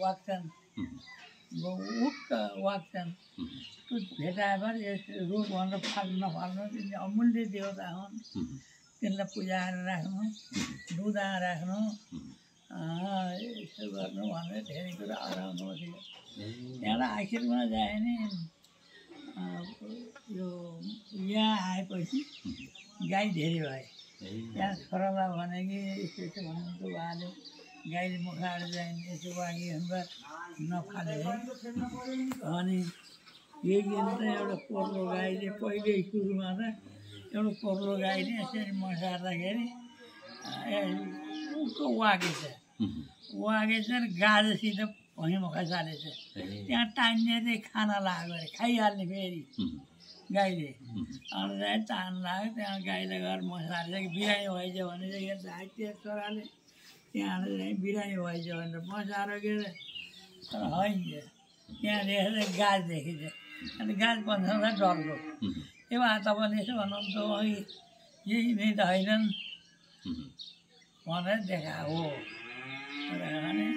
वाग्छन् उक्क वाग्छन् त्यो भेटाएबाट यस रुख भनेर फाल्नु नफाल्नु तिनले अमूल्य देवता हुन् तिनलाई पुजाएर राख्नु दुधा राख्नु यसो गर्नु भनेर धेरै कुरा हराउनु थियो त्यहाँबाट आखिरमा जाए नि यो यहाँ आएपछि गाई धेरै भए त्यहाँ छोरालाई भने कि यसो भन्नु उहाँले गाईले मुखाएर जाने यसो वागी नफाले अनि यही दिन त एउटा पोर्लो गाईले पहिल्यै सुरुमा त एउटा पोर्लो गाईले यसरी मसार्दाखेरि उको वागेछ वागेछ र गाजसित भुइँ मुखा चालेछ त्यहाँ टान्ने चाहिँ खाना लाग्यो अरे खाइहाल्ने फेरि गाईले अनि चाहिँ तान लाग्यो त्यहाँ गाईलाई गएर मसारेछ कि बिरामी भएछ भने चाहिँ यहाँ धाइते छोराले त्यहाँ चाहिँ बिरामी भएछ भनेर मसारो के तर होइन त्यहाँ देखेर गाज देखिन्छ अनि गाज पन्छाउँदा डरलो ए भए तपाईँले यसो भन्नुहुन्छ अघि यही नै त होइनन् भनेर देखा हो भने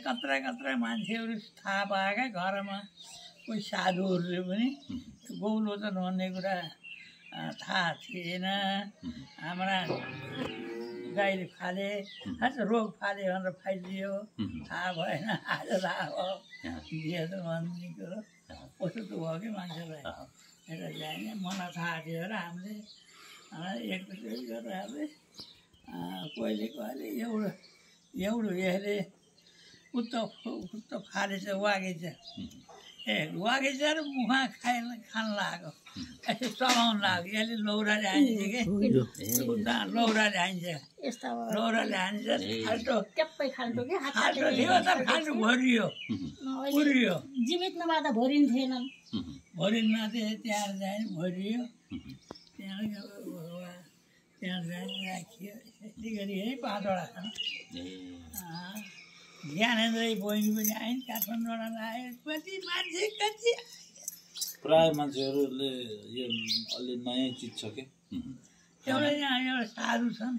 कत्रा कत्रा मान्छेहरू थाहा पाएका घरमा कोही साधुहरूले पनि गौलोचन भन्ने कुरा थाहा थिएन हाम्रा गाईले फाले आज रोग फाले भनेर फाइदियो थाहा भएन आज थाहा भयो भन्ने कुरो कस्तो त भयो कि मान्छेलाई यता जाने मलाई थाहा थियो र हामीले एक दुई गरेर हामीले कहिले कहिले एउटा यसले उत्त फालेछ वागेछ वागेछ र मुखा खान लाग्यो यसो चलाउनु लाग्यो यसले लौराले हान्छ कि लौराले हान्छ लौराले हान्छ खाल्टो खाल्टो थियो त खाल्टो भरियो उरियो जीवित नभए भरिन्थेनन् भरिन्न थियो त्यहाँ जाने भरियो त्यहाँ जाने राखियो यसै गरी है 5 वटा छन् ज्ञानेन्द्र बहिनी पनि आइन् काठमाडौँबाट आयो कति मान्छे कति प्राय मान्छेहरूले यो अलि नयाँ चिज छ कि एउटा यहाँ एउटा साधु छन्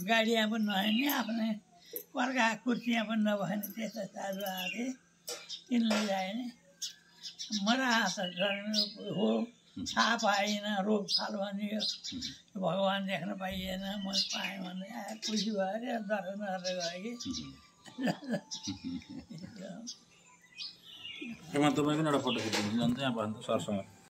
गाडिया पनि नभए नि आफ्नै पर्खा कुर्सिया पनि नभए नि त्यस्ता साधु आए तिनले जाए नि मरा हो थाहा पाएन रोग फाल भनियो भगवान् देख्न पाइएन म पाएँ भने खुसी भयो अरे दर्शन गरेर गएँ कि तपाईँ पनि एउटा फोटो खिचिदिनु जान्छ यहाँ भन्दा सरसँग